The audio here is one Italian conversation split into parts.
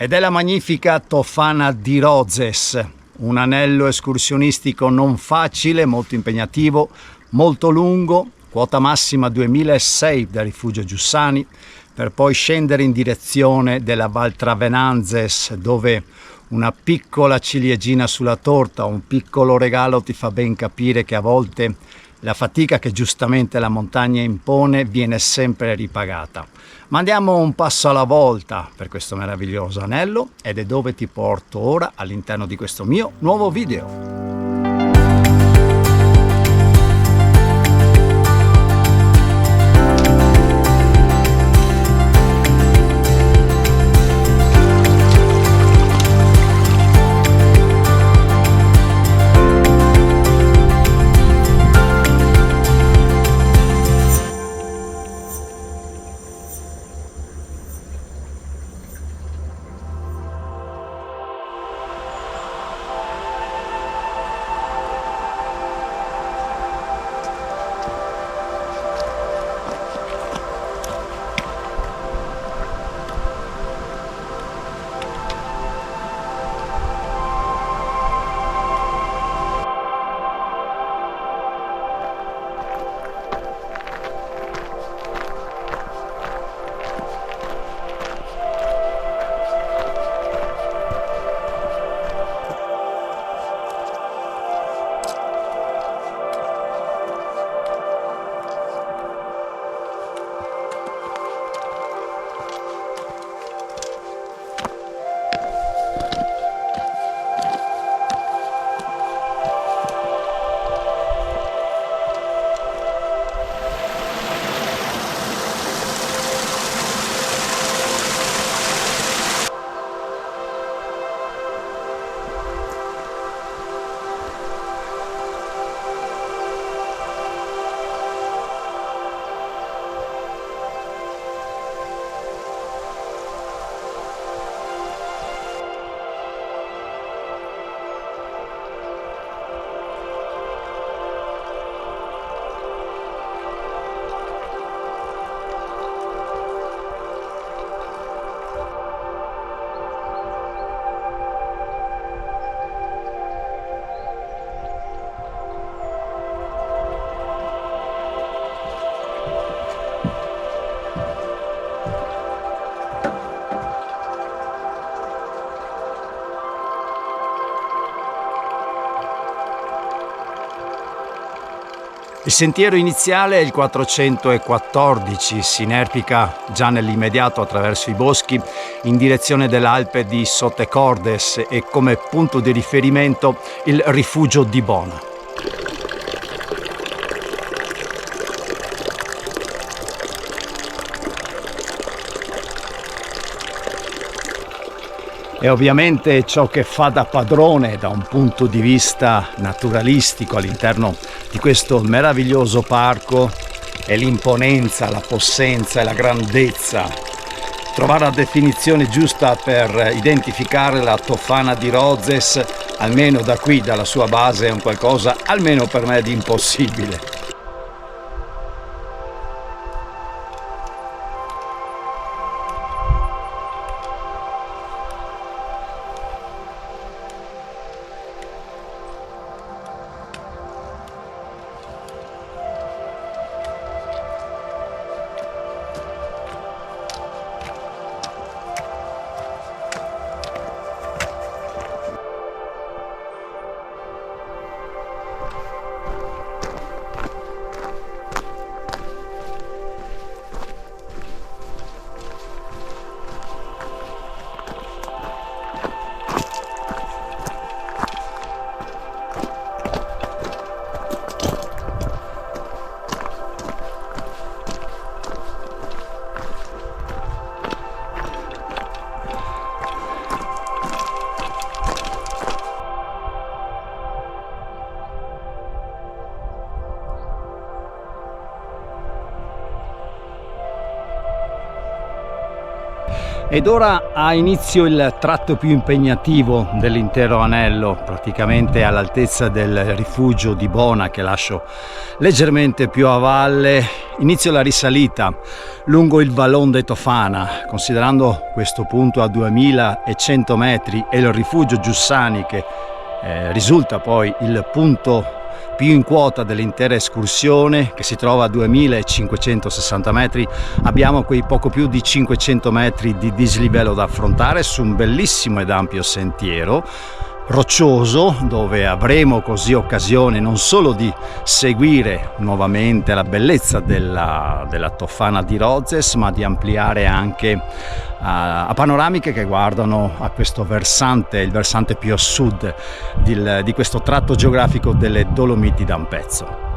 Ed è la magnifica Tofana di Rozes, un anello escursionistico non facile, molto impegnativo, molto lungo, quota massima 2006 da Rifugio Giussani, per poi scendere in direzione della Val Travenanzes, dove una piccola ciliegina sulla torta, un piccolo regalo ti fa ben capire che a volte la fatica che giustamente la montagna impone viene sempre ripagata. Ma andiamo un passo alla volta per questo meraviglioso anello ed è dove ti porto ora all'interno di questo mio nuovo video. Il sentiero iniziale è il 414, si inerpica già nell'immediato attraverso i boschi in direzione dell'Alpe di Sottecordes e come punto di riferimento il rifugio di Bona. E ovviamente ciò che fa da padrone da un punto di vista naturalistico all'interno di questo meraviglioso parco è l'imponenza, la possenza e la grandezza. Trovare la definizione giusta per identificare la Tofana di Rozes, almeno da qui, dalla sua base, è un qualcosa, almeno per me, di impossibile. Ed ora ha inizio il tratto più impegnativo dell'intero anello, praticamente all'altezza del rifugio di Bona, che lascio leggermente più a valle. Inizio la risalita lungo il Vallon de Tofana, considerando questo punto a 2100 metri e il rifugio Giussani che risulta poi il punto più in quota dell'intera escursione, che si trova a 2560 metri. Abbiamo quei poco più di 500 metri di dislivello da affrontare su un bellissimo ed ampio sentiero roccioso, dove avremo così occasione non solo di seguire nuovamente la bellezza della Tofana di Rozes, ma di ampliare anche a panoramiche che guardano a questo versante, il versante più a sud di questo tratto geografico delle Dolomiti d'Ampezzo.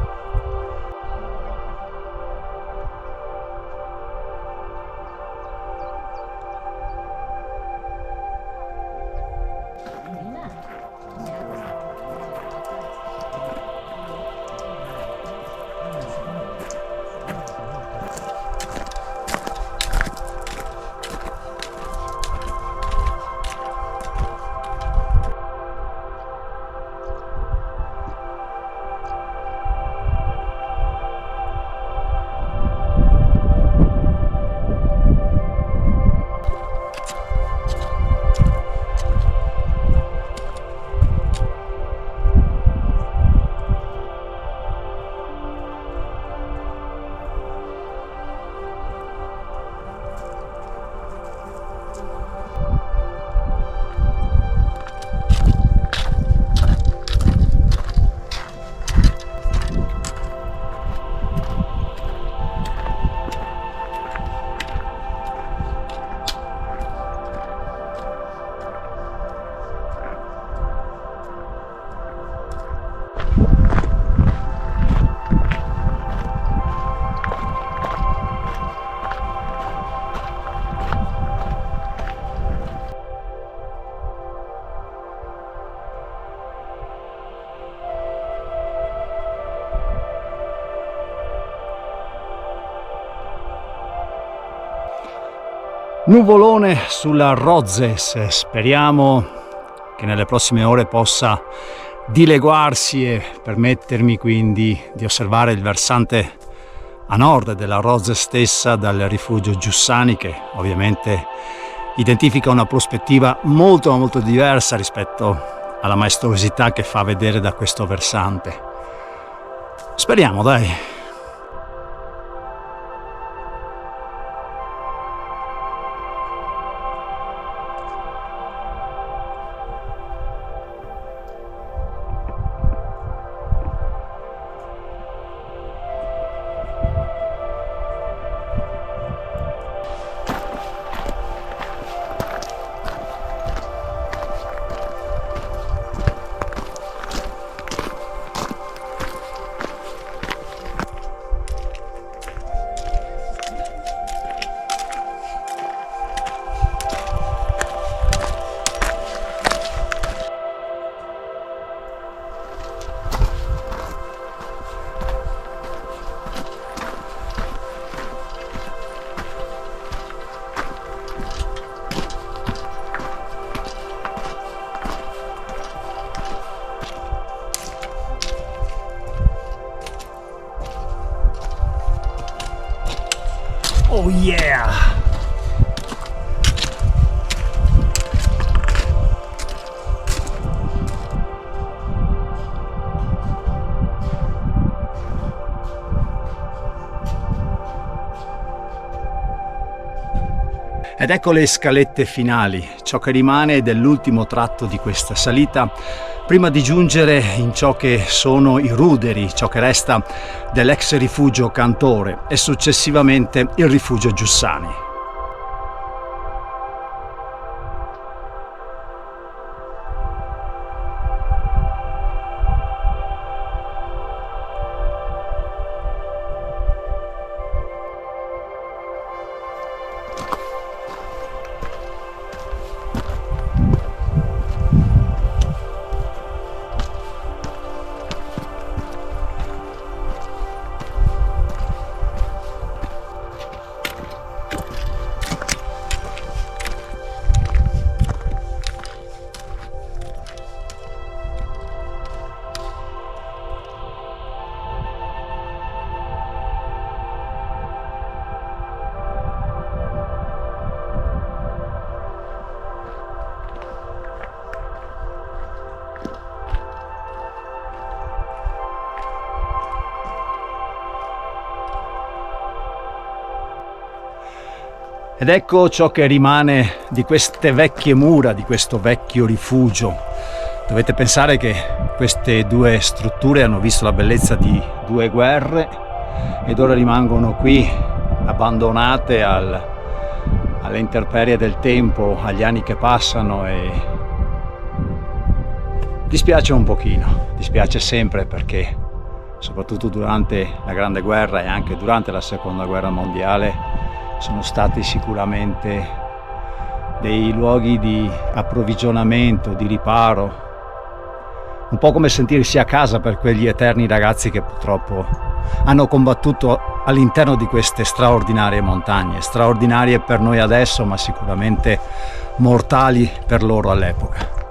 Nuvolone sulla Rozes, speriamo che nelle prossime ore possa dileguarsi e permettermi quindi di osservare il versante a nord della Rozes stessa dal rifugio Giussani, che ovviamente identifica una prospettiva molto diversa rispetto alla maestosità che fa vedere da questo versante. Speriamo, dai. Oh yeah! Ed ecco le scalette finali, ciò che rimane dell'ultimo tratto di questa salita, prima di giungere in ciò che sono i ruderi, ciò che resta dell'ex rifugio Cantore e successivamente il rifugio Giussani. Ed ecco ciò che rimane di queste vecchie mura, di questo vecchio rifugio. Dovete pensare che queste due strutture hanno visto la bellezza di due guerre ed ora rimangono qui abbandonate alle intemperie del tempo, agli anni che passano, e dispiace un pochino, dispiace sempre, perché soprattutto durante la Grande Guerra e anche durante la Seconda Guerra Mondiale sono stati sicuramente dei luoghi di approvvigionamento, di riparo, un po' come sentirsi a casa per quegli eterni ragazzi che purtroppo hanno combattuto all'interno di queste straordinarie montagne, straordinarie per noi adesso, ma sicuramente mortali per loro all'epoca.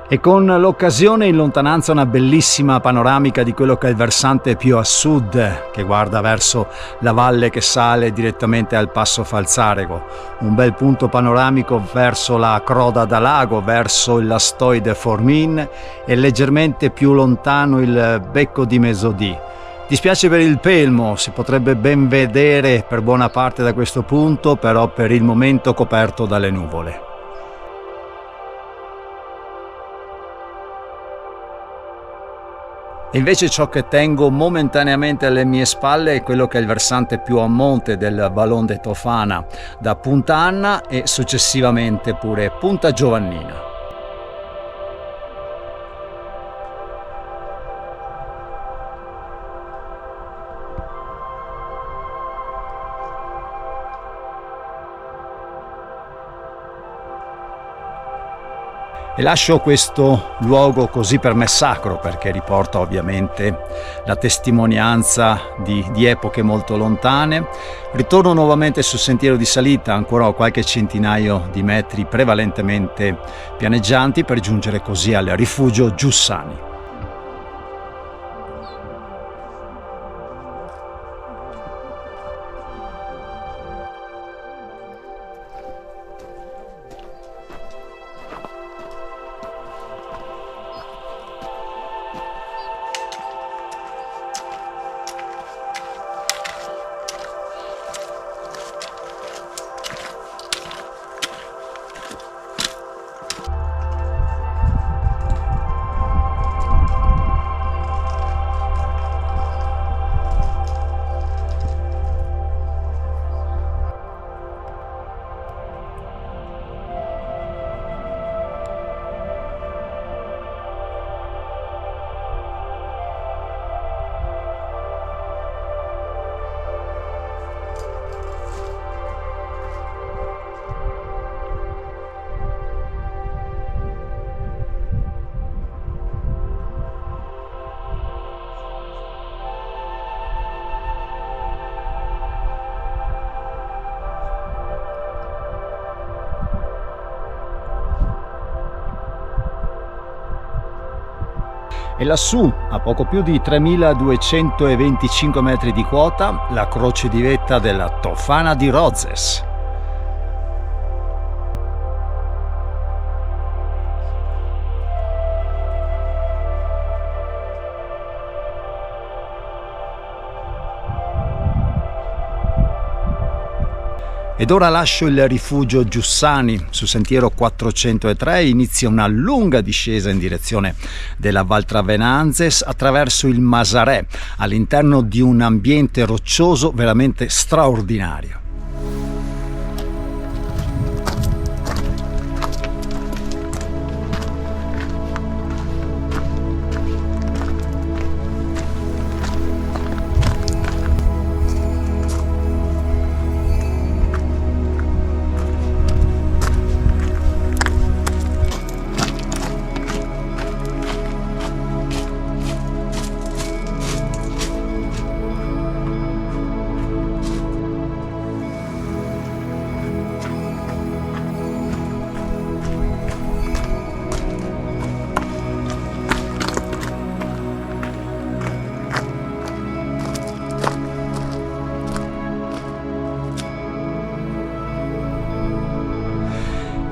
E con l'occasione in lontananza una bellissima panoramica di quello che è il versante più a sud, che guarda verso la valle che sale direttamente al Passo Falzarego, un bel punto panoramico verso la Croda da Lago, verso il Lastoide Formin e leggermente più lontano il Becco di Mesodì. Dispiace per il pelmo, si potrebbe ben vedere per buona parte da questo punto, però per il momento coperto dalle nuvole. E invece ciò che tengo momentaneamente alle mie spalle è quello che è il versante più a monte del Vallon de Tofana, da Punta Anna e successivamente pure Punta Giovannina. E lascio questo luogo così per me sacro, perché riporta ovviamente la testimonianza di epoche molto lontane. Ritorno nuovamente sul sentiero di salita, ancora a qualche centinaio di metri prevalentemente pianeggianti, per giungere così al rifugio Giussani. E lassù, a poco più di 3225 metri di quota, la croce di vetta della Tofana di Rozes. Ed ora lascio il rifugio Giussani sul sentiero 403 e inizia una lunga discesa in direzione della Val Travenanzes attraverso il Masarè, all'interno di un ambiente roccioso veramente straordinario.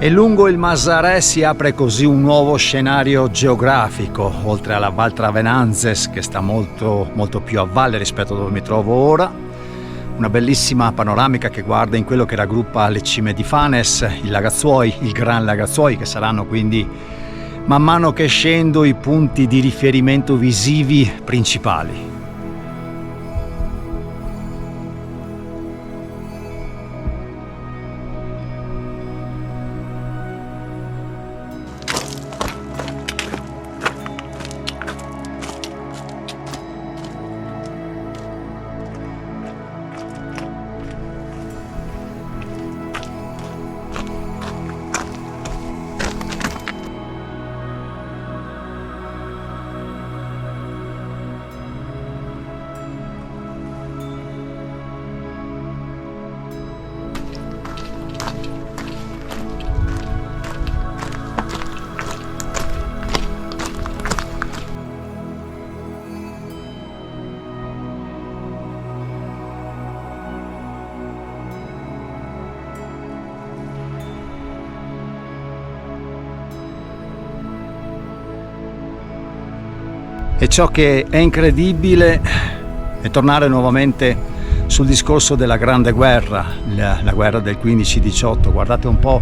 E lungo il Masarè si apre così un nuovo scenario geografico, oltre alla Val Travenanzes, che sta molto più a valle rispetto a dove mi trovo ora. Una bellissima panoramica che guarda in quello che raggruppa le cime di Fanes, il Lagazzuoi, il Gran Lagazzuoi, che saranno quindi man mano che scendo i punti di riferimento visivi principali. E ciò che è incredibile è tornare nuovamente sul discorso della Grande Guerra, la guerra del 15-18. Guardate un po'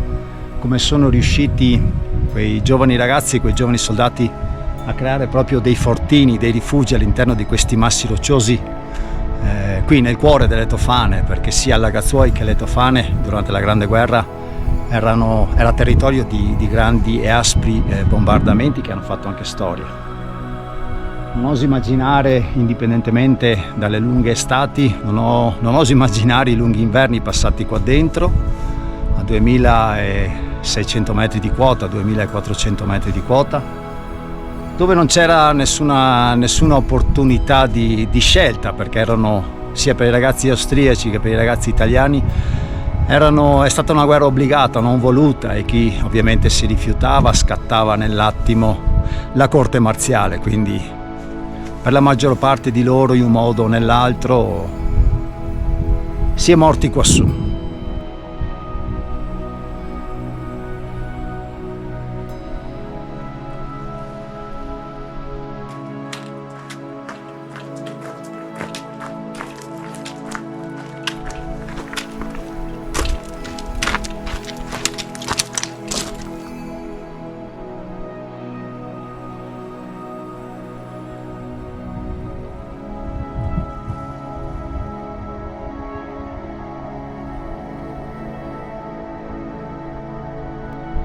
come sono riusciti quei giovani ragazzi, quei giovani soldati a creare proprio dei fortini, dei rifugi all'interno di questi massi rocciosi qui nel cuore delle Tofane, perché sia Lagazzuoi che le Tofane durante la Grande Guerra era territorio di grandi e aspri bombardamenti che hanno fatto anche storia. Non oso immaginare, indipendentemente dalle lunghe estati, non oso immaginare i lunghi inverni passati qua dentro, a 2600 metri di quota, 2400 metri di quota, dove non c'era nessuna opportunità di scelta, perché erano, sia per i ragazzi austriaci che per i ragazzi italiani, è stata una guerra obbligata, non voluta, e chi ovviamente si rifiutava scattava nell'attimo la corte marziale, quindi per la maggior parte di loro, in un modo o nell'altro, si è morti quassù.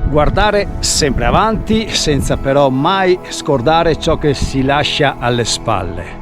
Guardare sempre avanti, senza però mai scordare ciò che si lascia alle spalle.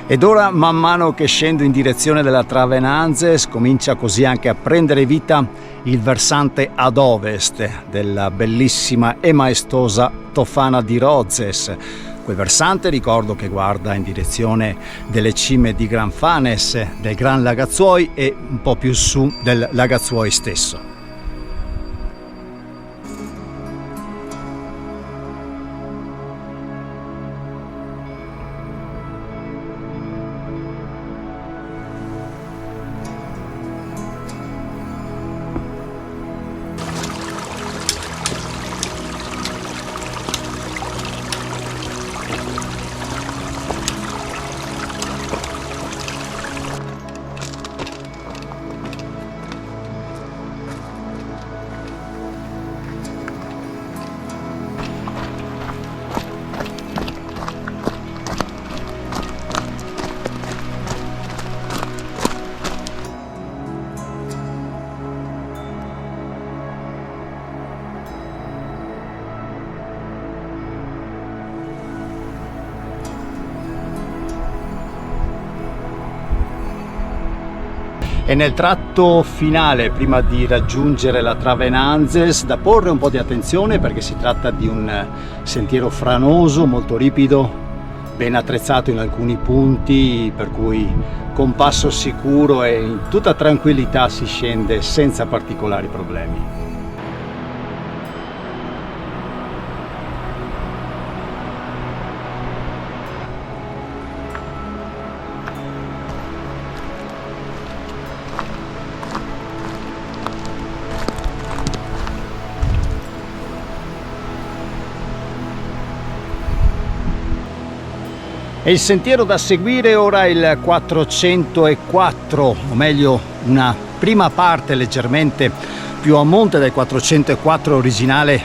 Ed ora, man mano che scendo in direzione della Travenanzes, comincia così anche a prendere vita il versante ad ovest della bellissima e maestosa Tofana di Rozes. Quel versante, ricordo, che guarda in direzione delle cime di Gran Fanes, del Gran Lagazzuoi e un po' più su del Lagazzuoi stesso. E nel tratto finale, prima di raggiungere la Travenanzes, da porre un po' di attenzione perché si tratta di un sentiero franoso, molto ripido, ben attrezzato in alcuni punti, per cui con passo sicuro e in tutta tranquillità si scende senza particolari problemi. E il sentiero da seguire ora è il 404, o meglio una prima parte leggermente più a monte del 404 originale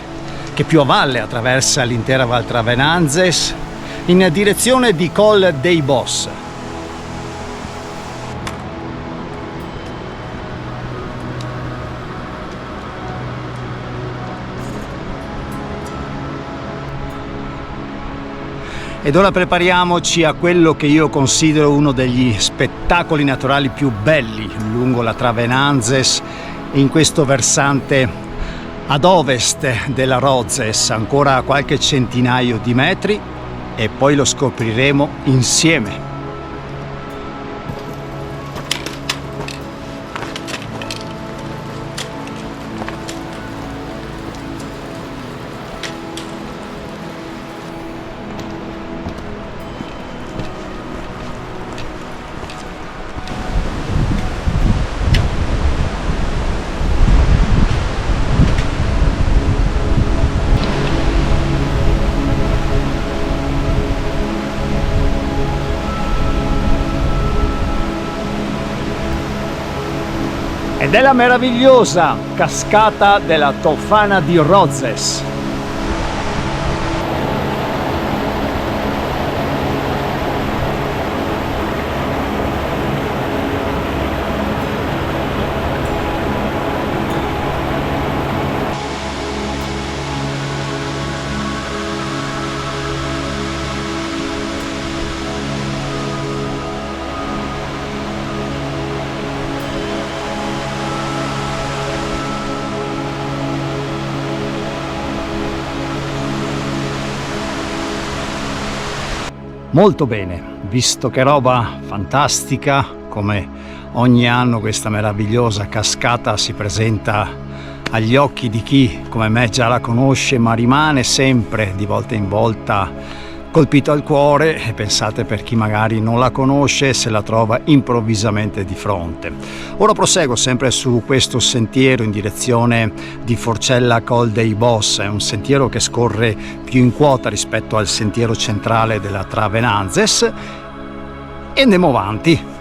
che più a valle attraversa l'intera Val Travenanzes in direzione di Col dei Boss. Ed ora prepariamoci a quello che io considero uno degli spettacoli naturali più belli lungo la Travenanzes, in questo versante ad ovest della Rozes, ancora qualche centinaio di metri, e poi lo scopriremo insieme. Ed è la meravigliosa cascata della Tofana di Rozes. Molto bene, visto che roba fantastica, come ogni anno questa meravigliosa cascata si presenta agli occhi di chi come me già la conosce, ma rimane sempre di volta in volta colpito al cuore, e pensate per chi magari non la conosce se la trova improvvisamente di fronte. Ora proseguo sempre su questo sentiero in direzione di Forcella Col dei Boss, è un sentiero che scorre più in quota rispetto al sentiero centrale della Travenanzes, e andiamo avanti.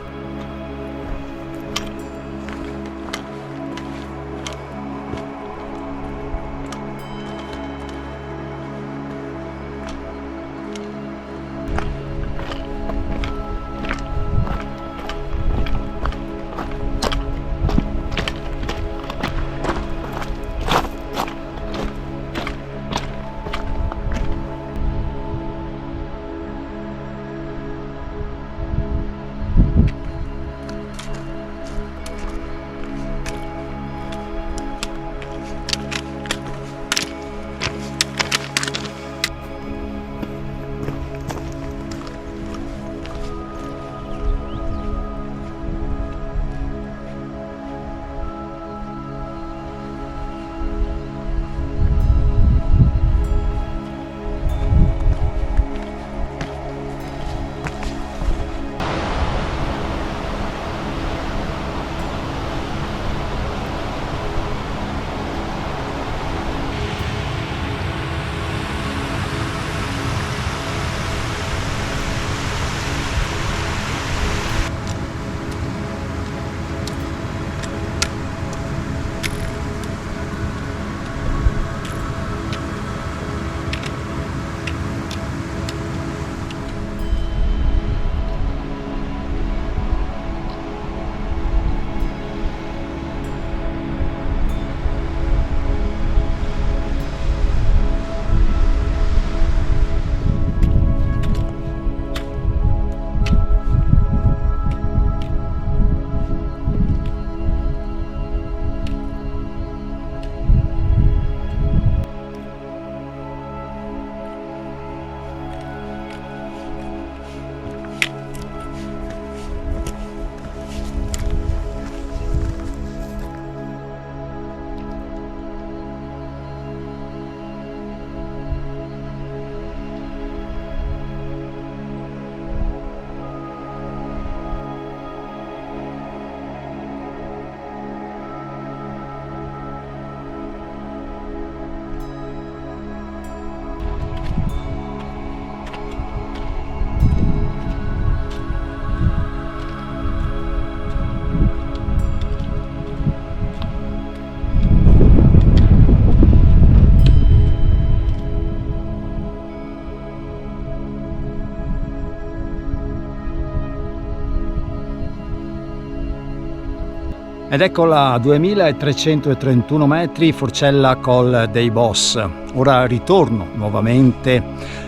Ed eccola a 2331 metri, Forcella Col dei Boss. Ora ritorno nuovamente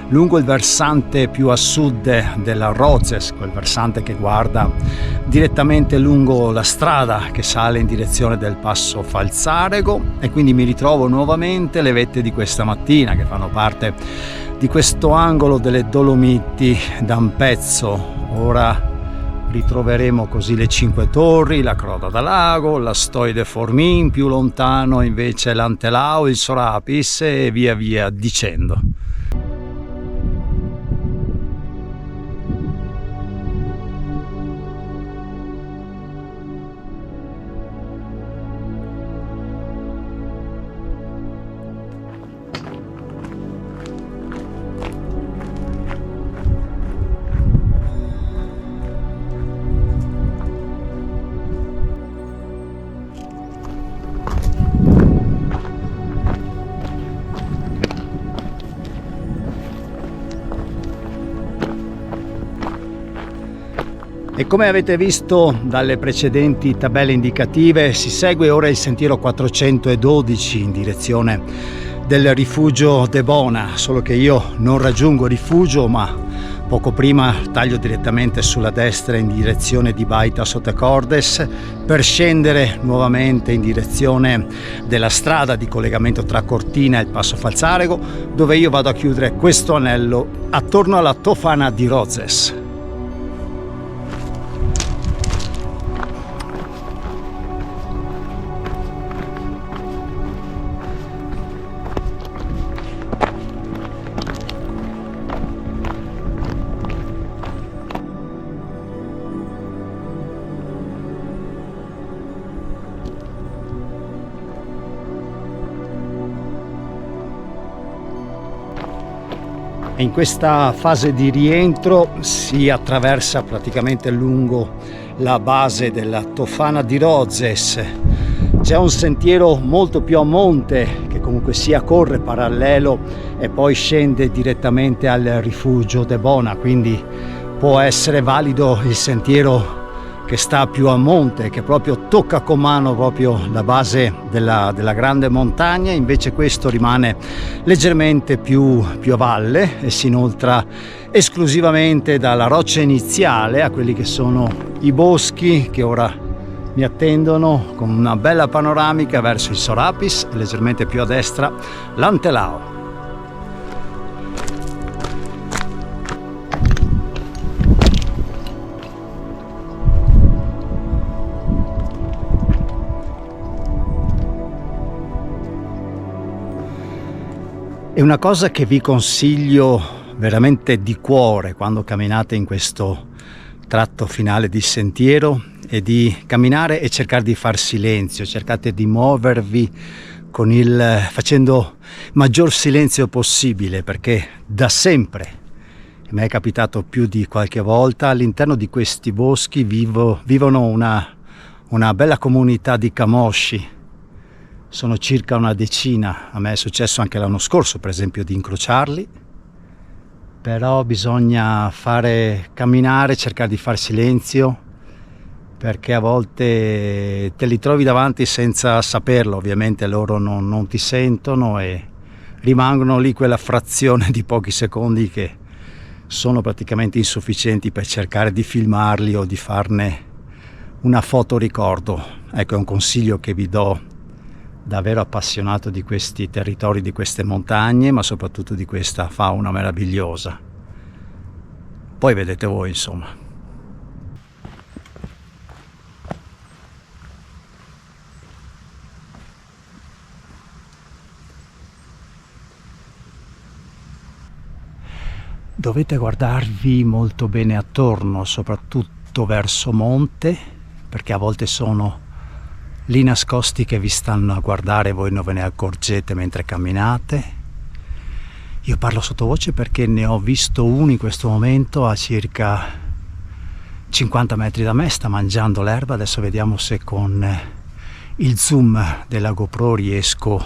lungo il versante più a sud della Rozes, quel versante che guarda direttamente lungo la strada che sale in direzione del Passo Falzarego, e quindi mi ritrovo nuovamente alle vette di questa mattina che fanno parte di questo angolo delle Dolomiti da un pezzo. Ora ritroveremo così le Cinque Torri, la Croda da Lago, la Stoi de Formin, più lontano invece l'Antelao, il Sorapis e via via dicendo. E come avete visto dalle precedenti tabelle indicative, si segue ora il sentiero 412 in direzione del rifugio de Bona, solo che io non raggiungo il rifugio, ma poco prima taglio direttamente sulla destra in direzione di Baita Sotecordes per scendere nuovamente in direzione della strada di collegamento tra Cortina e il Passo Falzarego, dove io vado a chiudere questo anello attorno alla Tofana di Rozes. In questa fase di rientro si attraversa praticamente lungo la base della Tofana di Rozes. C'è un sentiero molto più a monte che comunque sia corre parallelo e poi scende direttamente al rifugio de Bona, quindi può essere valido il sentiero che sta più a monte, che proprio tocca con mano proprio la base della grande montagna. Invece questo rimane leggermente più a valle e si inoltra esclusivamente dalla roccia iniziale a quelli che sono i boschi che ora mi attendono, con una bella panoramica verso il Sorapis e leggermente più a destra l'Antelao. E una cosa che vi consiglio veramente di cuore quando camminate in questo tratto finale di sentiero è di camminare e cercare di far silenzio, cercate di muovervi facendo maggior silenzio possibile, perché da sempre, mi è capitato più di qualche volta, all'interno di questi boschi vivono una bella comunità di camosci. Sono circa una decina, a me è successo anche l'anno scorso per esempio di incrociarli, però bisogna camminare, cercare di far silenzio, perché a volte te li trovi davanti senza saperlo, ovviamente loro non ti sentono e rimangono lì quella frazione di pochi secondi che sono praticamente insufficienti per cercare di filmarli o di farne una foto ricordo. Ecco, è un consiglio che vi do davvero appassionato di questi territori, di queste montagne, ma soprattutto di questa fauna meravigliosa. Poi vedete voi, insomma. Dovete guardarvi molto bene attorno, soprattutto verso monte, perché a volte sono lì nascosti che vi stanno a guardare e voi non ve ne accorgete mentre camminate. Io parlo sottovoce perché ne ho visto uno in questo momento a circa 50 metri da me, sta mangiando l'erba. Adesso vediamo se con il zoom della GoPro riesco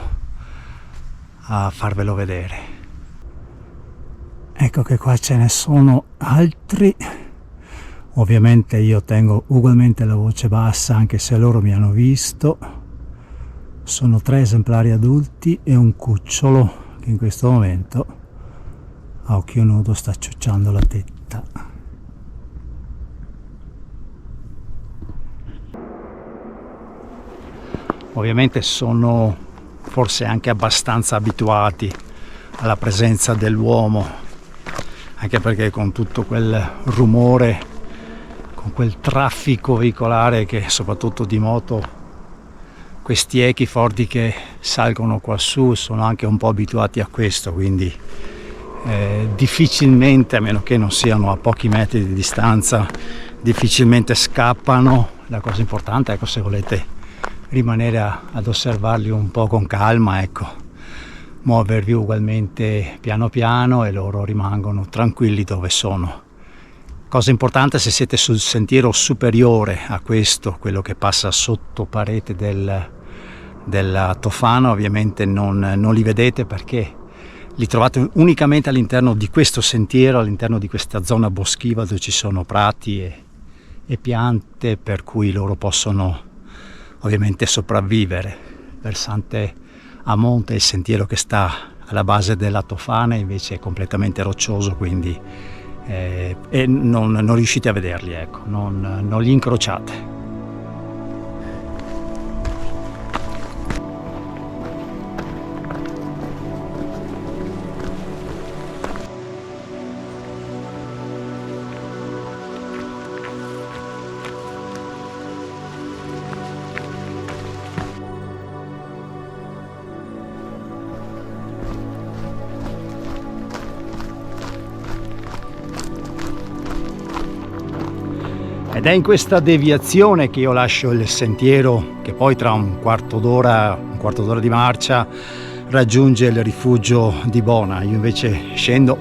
a farvelo vedere. Ecco che qua ce ne sono altri, Ovviamente io tengo ugualmente la voce bassa anche se loro mi hanno visto. Sono 3 esemplari adulti e un cucciolo che in questo momento a occhio nudo sta ciucciando la tetta. Ovviamente sono forse anche abbastanza abituati alla presenza dell'uomo, anche perché con tutto quel rumore, con quel traffico veicolare che soprattutto di moto, questi echi forti che salgono qua su, sono anche un po' abituati a questo, quindi difficilmente, a meno che non siano a pochi metri di distanza, difficilmente scappano. La cosa importante, ecco, se volete rimanere ad osservarli un po' con calma, ecco, muovervi ugualmente piano piano e loro rimangono tranquilli dove sono. Cosa importante, se siete sul sentiero superiore a questo, quello che passa sotto parete della Tofana, ovviamente non li vedete perché li trovate unicamente all'interno di questo sentiero, all'interno di questa zona boschiva dove ci sono prati e piante, per cui loro possono ovviamente sopravvivere. Versante a monte, il sentiero che sta alla base della Tofana invece è completamente roccioso, quindi e non riuscite a vederli, ecco, non li incrociate. Ed è in questa deviazione che io lascio il sentiero che poi tra un quarto d'ora di marcia raggiunge il rifugio di Bona. Io invece scendo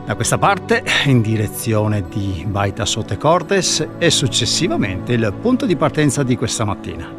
da questa parte in direzione di Baita Sote Cortes e successivamente il punto di partenza di questa mattina.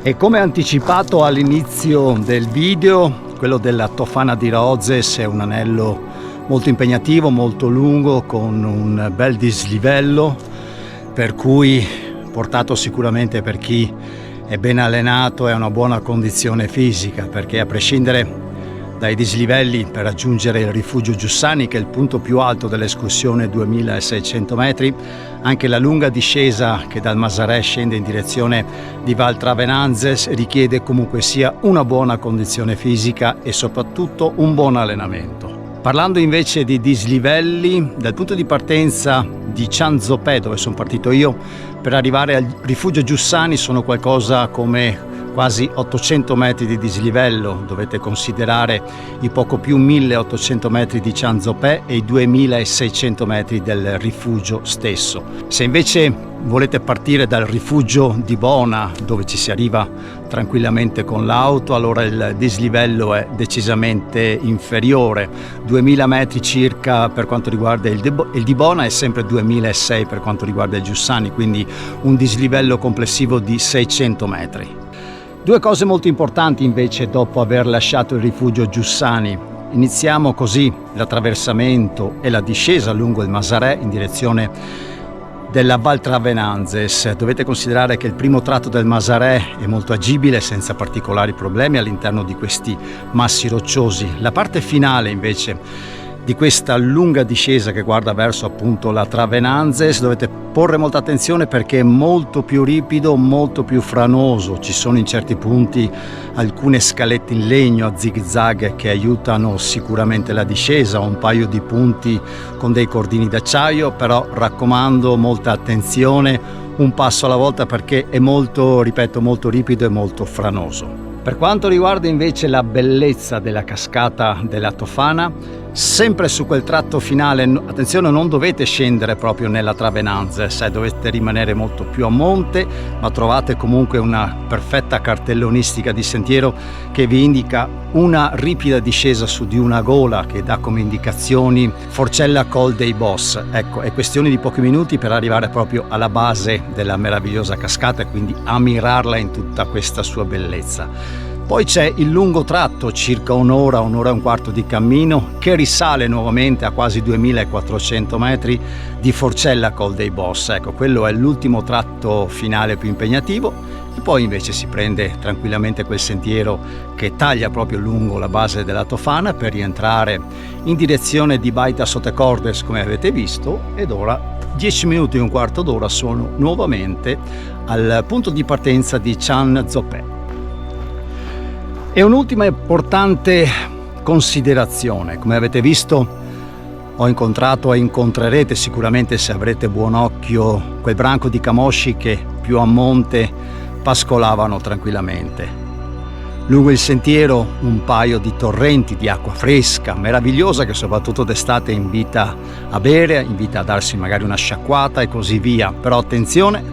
E come anticipato all'inizio del video, quello della Tofana di Rozes è un anello molto impegnativo, molto lungo, con un bel dislivello, per cui portato sicuramente per chi è ben allenato e ha una buona condizione fisica, perché a prescindere dai dislivelli per raggiungere il rifugio Giussani, che è il punto più alto dell'escursione 2600 metri, anche la lunga discesa che dal Masarè scende in direzione di Val Travenanzes richiede comunque sia una buona condizione fisica e soprattutto un buon allenamento. Parlando invece di dislivelli, dal punto di partenza di Cianzopè, dove sono partito io, per arrivare al rifugio Giussani sono qualcosa come quasi 800 metri di dislivello. Dovete considerare i poco più 1800 metri di Cianzopè e i 2600 metri del rifugio stesso. Se invece volete partire dal rifugio di Bona, dove ci si arriva tranquillamente con l'auto, allora il dislivello è decisamente inferiore, 2000 metri circa per quanto riguarda il di Bona e sempre 2006 per quanto riguarda il Giussani, quindi un dislivello complessivo di 600 metri. Due cose molto importanti invece dopo aver lasciato il rifugio Giussani. Iniziamo così l'attraversamento e la discesa lungo il Masarè in direzione della Val Travenanzes. Dovete considerare che il primo tratto del Masarè è molto agibile, senza particolari problemi all'interno di questi massi rocciosi. La parte finale invece di questa lunga discesa che guarda verso appunto la Travenanzes dovete porre molta attenzione perché è molto più ripido, molto più franoso. Ci sono in certi punti alcune scalette in legno a zig-zag che aiutano sicuramente la discesa, un paio di punti con dei cordini d'acciaio, però raccomando molta attenzione, un passo alla volta perché è molto, ripeto, molto ripido e molto franoso. Per quanto riguarda invece la bellezza della cascata della Tofana, Sempre su quel tratto finale, attenzione, non dovete scendere proprio nella Travenanze, dovete rimanere molto più a monte, ma trovate comunque una perfetta cartellonistica di sentiero che vi indica una ripida discesa su di una gola che dà come indicazioni Forcella Col dei Boss. Ecco, è questione di pochi minuti per arrivare proprio alla base della meravigliosa cascata e quindi ammirarla in tutta questa sua bellezza. Poi c'è il lungo tratto, circa un'ora e un quarto di cammino, che risale nuovamente a quasi 2400 metri di Forcella Col dei Boss. Ecco, quello è l'ultimo tratto finale più impegnativo, e poi invece si prende tranquillamente quel sentiero che taglia proprio lungo la base della Tofana per rientrare in direzione di Baita Sotecordes, come avete visto, ed ora 10 minuti e un quarto d'ora sono nuovamente al punto di partenza di Chan Zopé. E un'ultima importante considerazione: come avete visto, ho incontrato e incontrerete sicuramente, se avrete buon occhio, quel branco di camosci che più a monte pascolavano tranquillamente. Lungo il sentiero un paio di torrenti di acqua fresca, meravigliosa, che soprattutto d'estate invita a bere, invita a darsi magari una sciacquata e così via. Però attenzione,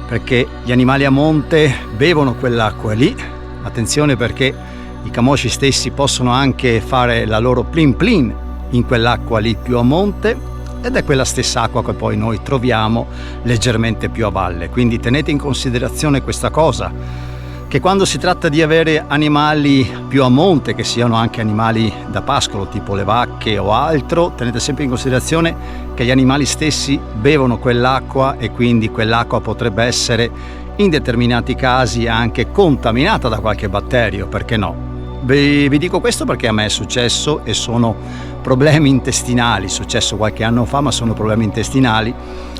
perché gli animali a monte bevono quell'acqua lì. Attenzione, perché i camosci stessi possono anche fare la loro plin plin in quell'acqua lì più a monte, ed è quella stessa acqua che poi noi troviamo leggermente più a valle. Quindi tenete in considerazione questa cosa, che quando si tratta di avere animali più a monte, che siano anche animali da pascolo tipo le vacche o altro, tenete sempre in considerazione che gli animali stessi bevono quell'acqua, e quindi quell'acqua potrebbe essere in determinati casi anche contaminata da qualche batterio, perché no? Vi dico questo perché a me è successo, e sono problemi intestinali, successo qualche anno fa, ma sono problemi intestinali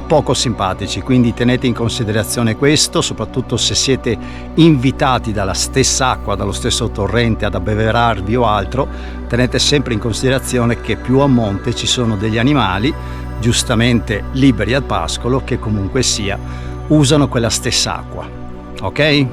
poco simpatici, quindi tenete in considerazione questo, soprattutto se siete invitati dalla stessa acqua, dallo stesso torrente ad abbeverarvi o altro. Tenete sempre in considerazione che più a monte ci sono degli animali, giustamente liberi al pascolo, che comunque sia usano quella stessa acqua, ok?